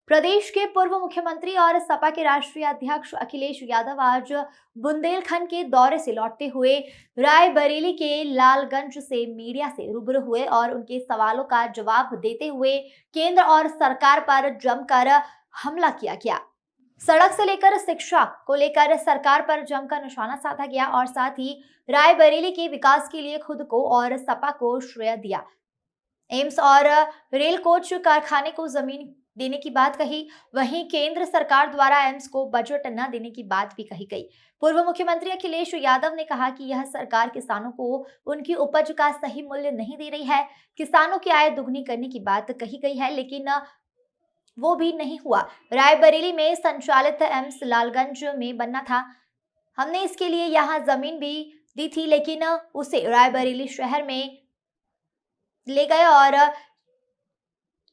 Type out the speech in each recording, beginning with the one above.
प्रदेश के पूर्व मुख्यमंत्री और सपा के राष्ट्रीय अध्यक्ष अखिलेश यादव आज बुंदेलखंड के दौरे से लौटते हुए रायबरेली के लालगंज से मीडिया से रूबरू हुए और उनके सवालों का जवाब देते हुए केंद्र और सरकार पर जमकर हमला किया गया। सड़क से लेकर शिक्षा को लेकर सरकार पर जमकर निशाना साधा गया और साथ ही रायबरेली के विकास के लिए खुद को और सपा को श्रेय दिया। एम्स और रेल कोच कारखाने को जमीन देने की बात कही। वहीं केंद्र सरकार द्वारा एम्स को बजट न देने की बात भी कही गई। पूर्व मुख्यमंत्री अखिलेश यादव ने कहा कि यह सरकार किसानों को उनकी उपज का सही मूल्य नहीं दे रही है। किसानों की आय दुगनी करने की बात कही गई है, लेकिन वो भी नहीं हुआ। रायबरेली में संचालित एम्स लालगंज में बनना था। हमने इसके लिए यहाँ जमीन भी दी थी, लेकिन उसे रायबरेली शहर में ले गए और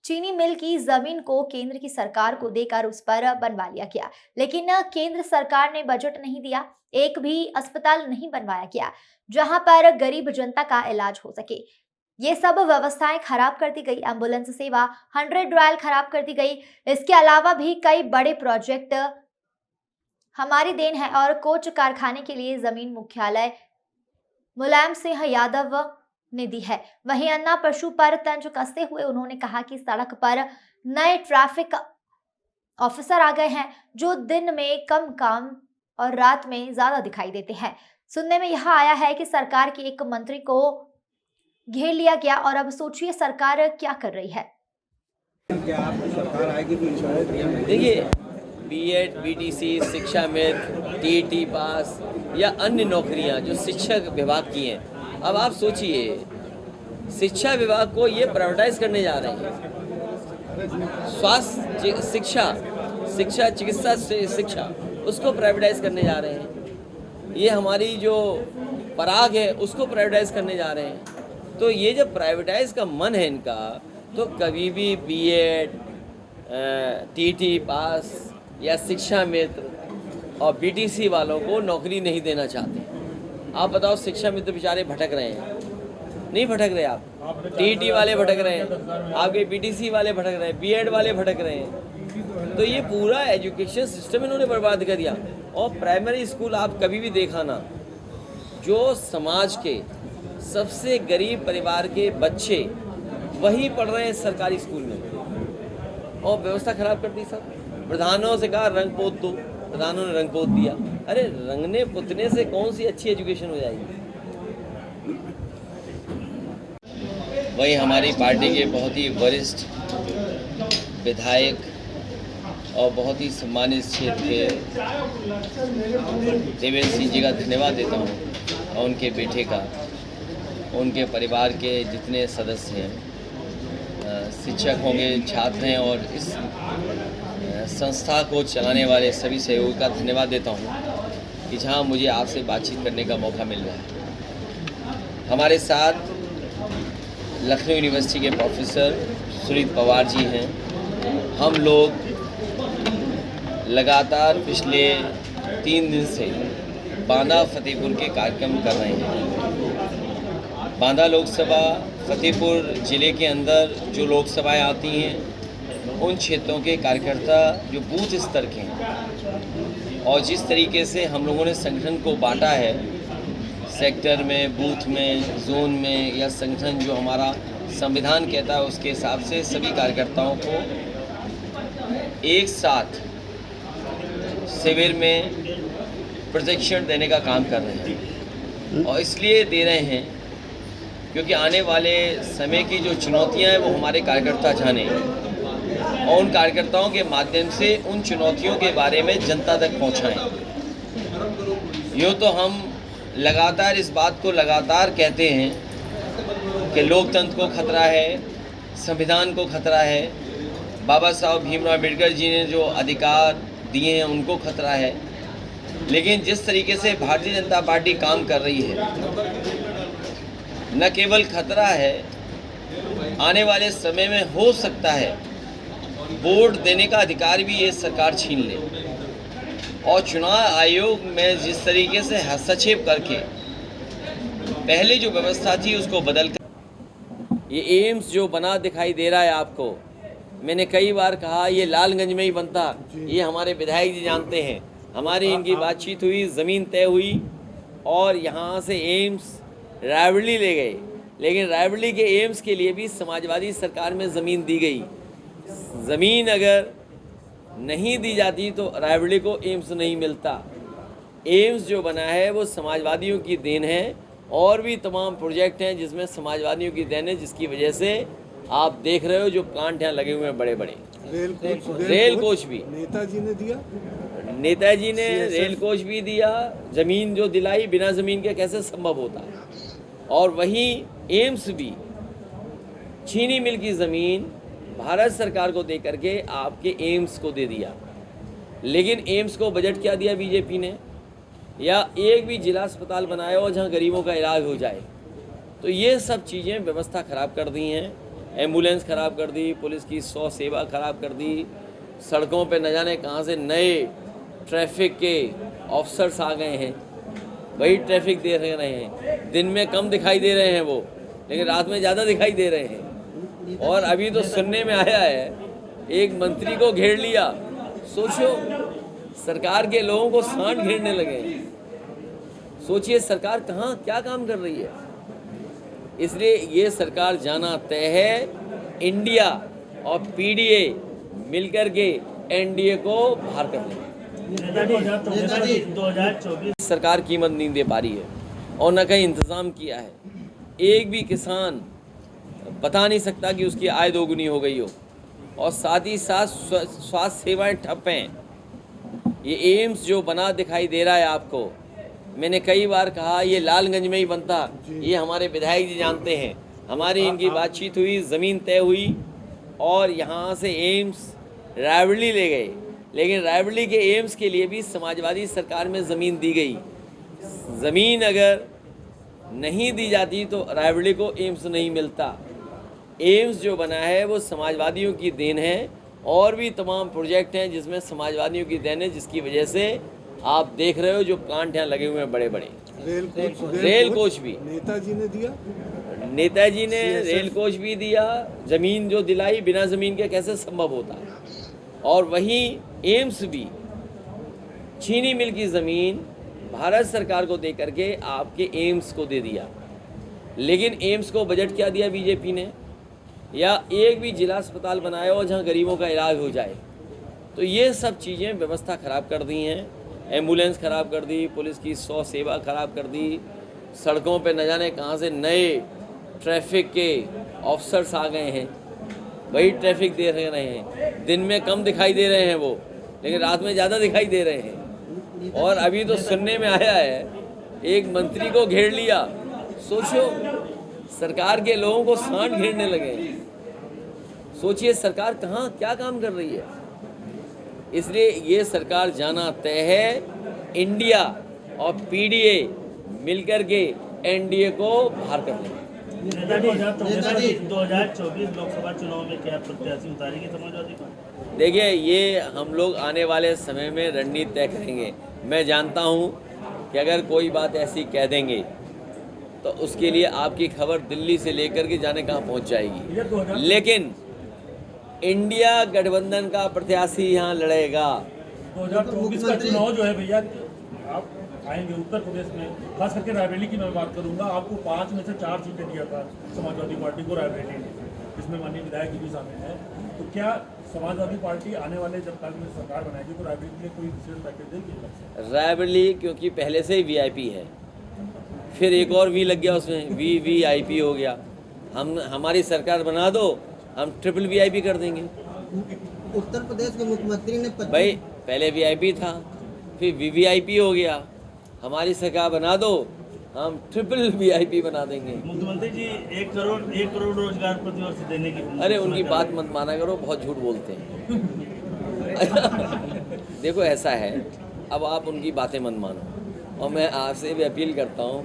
चीनी मिल की जमीन को केंद्र की सरकार को देकर उस पर बनवा लिया गया। लेकिन केंद्र सरकार ने बजट नहीं दिया। एक भी अस्पताल नहीं बनवाया गया जहां पर गरीब जनता का इलाज हो सके। ये सब व्यवस्थाएं खराब कर दी गई। एम्बुलेंस सेवा 100 डायल खराब कर दी गई। इसके अलावा भी कई बड़े प्रोजेक्ट हमारी देन है और कोच कारखाने के लिए जमीन मुख्यालय मुलायम सिंह यादव ने दी है। वहीं अन्ना पशु पर तंज कसते हुए उन्होंने कहा कि सड़क पर नए ट्रैफिक ऑफिसर आ गए हैं जो दिन में कम काम और रात में ज्यादा दिखाई देते हैं। सुनने में यह आया है कि सरकार के एक मंत्री को घेर लिया गया और अब सोचिए सरकार क्या कर रही है। क्या आपको सरकार आएगी तो इंश्योरेंस देखिए, बीएड, बीटीसी, शिक्षा में टीईटी पास या अन्य नौकरियां जो शिक्षक विभाग की हैं, अब आप सोचिए शिक्षा विभाग को ये प्राइवेटाइज करने जा रहे हैं। स्वास्थ्य शिक्षा चिकित्सा शिक्षा उसको प्राइवेटाइज करने जा रहे हैं। ये हमारी जो पराग है उसको प्राइवेटाइज करने जा रहे हैं। तो ये जब प्राइवेटाइज का मन है इनका, तो कभी भी बीएड, टीटी पास या शिक्षा मित्र और बीटीसी वालों को नौकरी नहीं देना चाहते। आप बताओ, शिक्षा मित्र बेचारे भटक रहे हैं, नहीं भटक रहे आप? टीटी वाले भटक रहे हैं, आपके बीटीसी वाले भटक रहे हैं, बीएड वाले भटक रहे हैं। तो ये पूरा एजुकेशन सिस्टम इन्होंने बर्बाद कर दिया। और प्राइमरी स्कूल आप कभी भी देखा ना, जो समाज के सबसे गरीब परिवार के बच्चे वही पढ़ रहे हैं सरकारी स्कूल में, और व्यवस्था खराब कर दी सब। प्रधानों से कहा रंग पोत दो, प्रधानों ने रंग पोत दिया। अरे रंगने पुतने से कौन सी अच्छी एजुकेशन हो जाएगी? वही हमारी पार्टी के बहुत ही वरिष्ठ विधायक और बहुत ही सम्मानित क्षेत्र के देवेंद्र सिंह जी का धन्यवाद देता हूँ, और उनके बेटे का, उनके परिवार के जितने सदस्य हैं, शिक्षक होंगे, छात्र हैं, और इस संस्था को चलाने वाले सभी सहयोगी का धन्यवाद देता हूँ कि जहाँ मुझे आपसे बातचीत करने का मौका मिल रहा है। हमारे साथ लखनऊ यूनिवर्सिटी के प्रोफेसर सुनीत पवार जी हैं। हम लोग लगातार पिछले 3 दिन से बांदा फतेहपुर के कार्यक्रम कर रहे हैं। बांदा लोकसभा, फतेहपुर ज़िले के अंदर जो लोकसभाएं आती हैं, उन क्षेत्रों के कार्यकर्ता जो बूथ स्तर के हैं, और जिस तरीके से हम लोगों ने संगठन को बांटा है, सेक्टर में, बूथ में, जोन में, या संगठन जो हमारा संविधान कहता है उसके हिसाब से सभी कार्यकर्ताओं को एक साथ शिविर में प्रशिक्षण देने का काम कर रहे हैं। और इसलिए दे रहे हैं क्योंकि आने वाले समय की जो चुनौतियां हैं वो हमारे कार्यकर्ता जाने, और उन कार्यकर्ताओं के माध्यम से उन चुनौतियों के बारे में जनता तक पहुंचाएं। यूँ तो हम लगातार इस बात को लगातार कहते हैं कि लोकतंत्र को खतरा है, संविधान को खतरा है, बाबा साहब भीमराव अम्बेडकर जी ने जो अधिकार दिए हैं उनको खतरा है। लेकिन जिस तरीके से भारतीय जनता पार्टी काम कर रही है, न केवल खतरा है, आने वाले समय में हो सकता है वोट देने का अधिकार भी ये सरकार छीन ले। और चुनाव आयोग में जिस तरीके से हस्तक्षेप करके पहले जो व्यवस्था थी उसको बदल कर ये एम्स जो बना दिखाई दे रहा है आपको, मैंने कई बार कहा ये लालगंज में ही बनता, ये हमारे विधायक जी जानते हैं। हमारी इनकी बातचीत हुई, ज़मीन तय हुई और यहाँ से एम्स रायबरेली ले गए, लेकिन रायबरेली के एम्स के लिए भी समाजवादी सरकार में ज़मीन दी गई। ज़मीन अगर नहीं दी जाती तो रायबरेली को एम्स नहीं मिलता। एम्स जो बना है वो समाजवादियों की देन है, और भी तमाम प्रोजेक्ट हैं जिसमें समाजवादियों की देन है, जिसकी वजह से आप देख रहे हो जो प्लांट यहाँ लगे हुए हैं बड़े बड़े। रेल कोच भी नेताजी ने दिया, नेताजी ने रेल कोच भी दिया। ज़मीन जो दिलाई, बिना ज़मीन के कैसे संभव होता है। और वहीं एम्स भी चीनी मिल की ज़मीन भारत सरकार को दे करके आपके एम्स को दे दिया, लेकिन एम्स को बजट क्या दिया बीजेपी ने, या एक भी जिला अस्पताल बनाया हो जहां गरीबों का इलाज हो जाए। तो ये सब चीज़ें व्यवस्था ख़राब कर दी हैं। एम्बुलेंस ख़राब कर दी, पुलिस की 100 सेवा ख़राब कर दी, सड़कों पे न जाने कहाँ से नए ट्रैफिक के ऑफिसर्स आ गए हैं, वही ट्रैफिक दे रहे हैं। दिन में कम दिखाई दे रहे हैं वो, लेकिन रात में ज़्यादा दिखाई दे रहे हैं। और अभी तो सुनने में आया है एक मंत्री को घेर लिया। सोचो, सरकार के लोगों को सांड घेरने लगे हैं। सोचिए सरकार कहाँ क्या काम कर रही है। इसलिए ये सरकार जाना तय है। इंडिया और पीडीए मिलकर के एनडीए को बाहर कर लेंगे। 2024 सरकार कीमत नहीं दे पा रही है और न कहीं इंतज़ाम किया है। एक भी किसान बता नहीं सकता कि उसकी आय दोगुनी हो गई हो, और साथ ही साथ स्वास्थ्य सेवाएं ठप हैं। ये एम्स जो बना दिखाई दे रहा है आपको, मैंने कई बार कहा ये लालगंज में ही बनता, ये हमारे विधायक जी जानते हैं। हमारी इनकी बातचीत हुई, ज़मीन तय हुई और यहाँ से एम्स रायबरेली ले गए, लेकिन रायबरेली के एम्स के लिए भी समाजवादी सरकार में ज़मीन दी गई। ज़मीन अगर नहीं दी जाती तो रायबरेली को एम्स नहीं मिलता। एम्स जो बना है वो समाजवादियों की देन है, और भी तमाम प्रोजेक्ट हैं जिसमें समाजवादियों की देन है, जिसकी वजह से आप देख रहे हो जो प्लांट यहाँ लगे हुए हैं बड़े बड़े। रेल कोच भी नेताजी ने दिया, नेताजी ने रेल कोच भी दिया। ज़मीन जो दिलाई, बिना ज़मीन के कैसे संभव होता है। और वहीं एम्स भी चीनी मिल की ज़मीन भारत सरकार को दे करके आपके एम्स को दे दिया, लेकिन एम्स को बजट क्या दिया बीजेपी ने, या एक भी जिला अस्पताल बनाया हो जहां गरीबों का इलाज हो जाए। तो ये सब चीज़ें व्यवस्था ख़राब कर दी हैं। एम्बुलेंस ख़राब कर दी, पुलिस की 100 सेवा ख़राब कर दी, सड़कों पे न जाने कहाँ से नए ट्रैफिक के ऑफिसर्स आ गए हैं, वही ट्रैफिक दे रहे हैं। दिन में कम दिखाई दे रहे हैं वो, लेकिन रात में ज़्यादा दिखाई दे रहे हैं। और अभी तो सुनने में आया है एक मंत्री को घेर लिया। सोचो, सरकार के लोगों को सांड घेरने लगे हैं। सोचिए सरकार कहाँ क्या काम कर रही है। इसलिए ये सरकार जाना तय है। इंडिया और पीडीए मिलकर के एनडीए को बाहर कर लेंगे। 2024 लोकसभा चुनाव में क्या प्रत्याशी उतारेगी समाजवादी पार्टी? देखिए, ये हम लोग आने वाले समय में रणनीति तय करेंगे। मैं जानता हूँ कि अगर कोई बात ऐसी कह देंगे तो उसके लिए आपकी खबर दिल्ली से लेकर के जाने कहाँ पहुँच जाएगी। लेकिन इंडिया गठबंधन का प्रत्याशी यहाँ लड़ेगा। 2024 का चुनाव जो है भैया, आप आएंगे उत्तर प्रदेश में, खास करके रायबरेली की मैं बात करूंगा। आपको 5 में से 4 सीटें दिया था समाजवादी पार्टी को रायबरेली ने, जिसमें माननीय विधायक जी भी शामिल है। तो क्या समाजवादी पार्टी आने वाले जब तक में सरकार बनाएगी तो रायबरेली के लिए कोई विशेष पैकेज देगी? रायबरेली क्योंकि पहले से ही वीआईपी है, फिर एक और वी लग गया उसमें, वीआईपी हो गया। हमारी सरकार बना दो, हम ट्रिपल वीआईपी कर देंगे। उत्तर प्रदेश के मुख्यमंत्री ने भाई पहले वीआईपी था, फिर वीवीआईपी हो गया। हमारी सरकार बना दो, हम ट्रिपल वीआईपी बना देंगे। मुख्यमंत्री जी 1 करोड़ रोजगार प्रतिवर्ष देने की, अरे उनकी बात मत माना करो, बहुत झूठ बोलते हैं। देखो ऐसा है, अब आप उनकी बातें मत मानो, और मैं आपसे भी अपील करता हूँ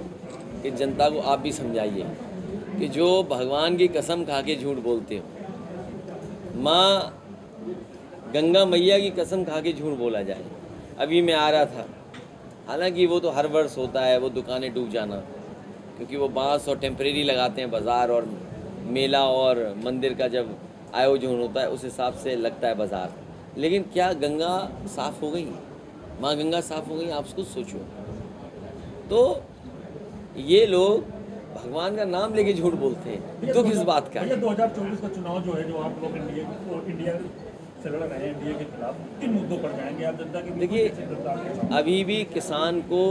कि जनता को आप भी समझाइए कि जो भगवान की कसम खा के झूठ बोलते हो, माँ गंगा मैया की कसम खा के झूठ बोला जाए। अभी मैं आ रहा था, हालांकि वो तो हर वर्ष होता है, वो दुकानें डूब जाना, क्योंकि वो बांस और टेम्परेरी लगाते हैं बाज़ार और मेला और मंदिर का जब आयोजन होता है उस हिसाब से लगता है बाज़ार। लेकिन क्या गंगा साफ़ हो गई? माँ गंगा साफ़ हो गई? आप उसको सोचो। तो ये लोग भगवान का नाम लेके झूठ बोलते हैं, दुख इस बात का भैया है। 2024 का चुनाव जो है, जो आप लोग इंडिया से लड़ रहे हैं, इंडिया के खिलाफ, किन मुद्दों पर जाएंगे आप? जनता के देखिए, जनता अभी भी किसान को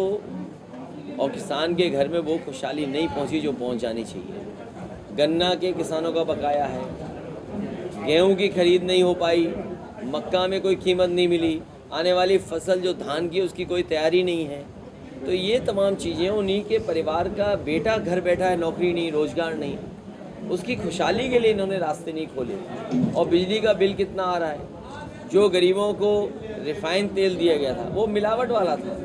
और किसान के घर में वो खुशहाली नहीं पहुंची जो पहुंच जानी चाहिए। गन्ना के किसानों का बकाया है, गेहूं की खरीद नहीं हो पाई, मक्का में कोई कीमत नहीं मिली, आने वाली फसल जो धान की उसकी कोई तैयारी नहीं है। तो ये तमाम चीज़ें उन्हीं के परिवार का बेटा घर बैठा है, नौकरी नहीं, रोजगार नहीं, उसकी खुशहाली के लिए इन्होंने रास्ते नहीं खोले। और बिजली का बिल कितना आ रहा है? जो गरीबों को रिफाइंड तेल दिया गया था वो मिलावट वाला था,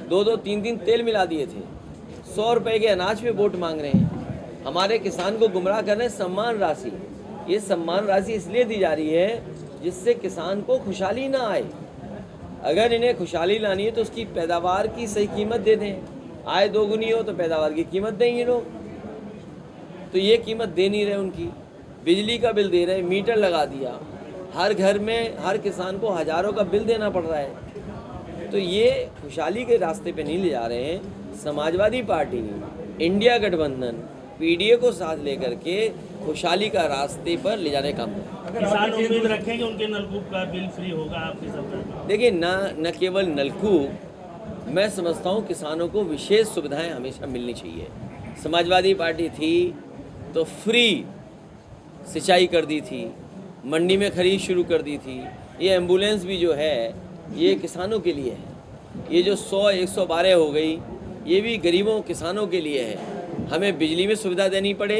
2-2, 3-3 तेल मिला दिए थे। 100 रुपए के अनाज पे वोट मांग रहे हैं, हमारे किसान को गुमराह कर रहे हैं। सम्मान राशि, ये सम्मान राशि इसलिए दी जा रही है जिससे किसान को खुशहाली ना आए। अगर इन्हें खुशहाली लानी है तो उसकी पैदावार की सही कीमत दे दें, आय दोगुनी हो तो पैदावार की कीमत दें ये लोग। तो ये कीमत दे नहीं रहे उनकी, बिजली का बिल दे रहे, मीटर लगा दिया, हर घर में हर किसान को हज़ारों का बिल देना पड़ रहा है। तो ये खुशहाली के रास्ते पे नहीं ले जा रहे हैं। समाजवादी पार्टी, इंडिया गठबंधन, पीडीए को साथ लेकर के खुशहाली का रास्ते पर ले जाने का काम है। किसान उम्मीद रखें कि उनके नलकूप का बिल फ्री होगा आपकी सरकार? देखिए, न केवल नलकूप, मैं समझता हूँ किसानों को विशेष सुविधाएं हमेशा मिलनी चाहिए। समाजवादी पार्टी थी तो फ्री सिंचाई कर दी थी, मंडी में खरीद शुरू कर दी थी। ये एम्बुलेंस भी जो है ये किसानों के लिए है। ये जो 100-112 हो गई ये भी गरीबों किसानों के लिए है। हमें बिजली में सुविधा देनी पड़े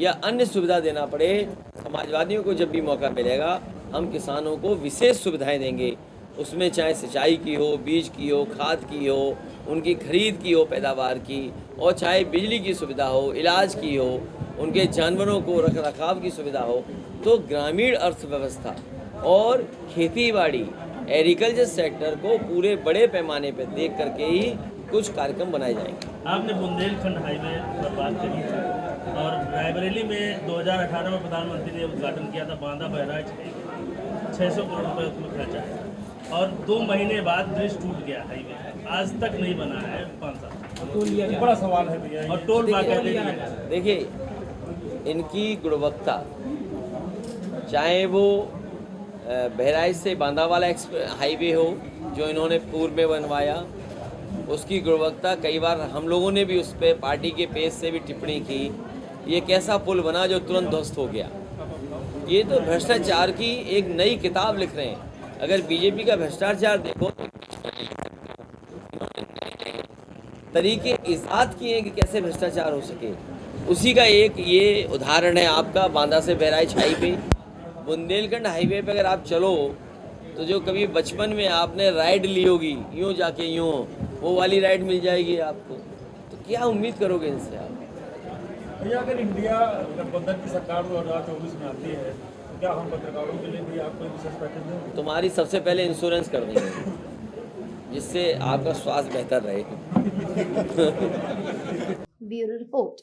या अन्य सुविधा देना पड़े, समाजवादियों को जब भी मौका मिलेगा हम किसानों को विशेष सुविधाएं देंगे। उसमें चाहे सिंचाई की हो, बीज की हो, खाद की हो, उनकी खरीद की हो पैदावार की, और चाहे बिजली की सुविधा हो, इलाज की हो, उनके जानवरों को रख रखाव की सुविधा हो। तो ग्रामीण अर्थव्यवस्था और खेतीबाड़ी, एग्रीकल्चर सेक्टर को पूरे बड़े पैमाने पर देख करके ही कुछ कार्यक्रम बनाए जाएंगे। आपने बुंदेलखंड हाईवे पर बात करी थी और रायबरेली में 2018 में प्रधानमंत्री ने उद्घाटन किया था बांदा बहराइच, 600 करोड़ रुपए उसमें खर्चा है और 2 महीने बाद ब्रिज टूट गया हाईवे, आज तक नहीं बना है 5 साल। बड़ा सवाल है भैया। और टोल बाकायदे देखिए, इनकी गुणवत्ता, चाहे वो बहराइच से बांदा वाला हाईवे हो जो इन्होंने पूर्व में बनवाया, उसकी गुणवत्ता कई बार हम लोगों ने भी उस पर पार्टी के पेज से भी टिप्पणी की। ये कैसा पुल बना जो तुरंत ध्वस्त हो गया। ये तो भ्रष्टाचार की एक नई किताब लिख रहे हैं। अगर बीजेपी का भ्रष्टाचार देखो तो तरीके इजाद किए हैं कि कैसे भ्रष्टाचार हो सके, उसी का एक ये उदाहरण है आपका बांदा से बहराइच हाईवे। बुंदेलखंड हाईवे पे अगर आप चलो तो जो कभी बचपन में आपने राइड ली होगी, यूँ जाके यूँ, वो वाली राइड मिल जाएगी आपको। तो क्या उम्मीद करोगे इनसे आप? भैया, अगर इंडिया गठबंधन की सरकार 2024 में आती है तो क्या हम पत्रकारों के लिए भी आपको विशेष पैकेज देंगे? तुम्हारी सबसे पहले इंश्योरेंस कर देंगे जिससे आपका स्वास्थ्य बेहतर रहे। Bureau report.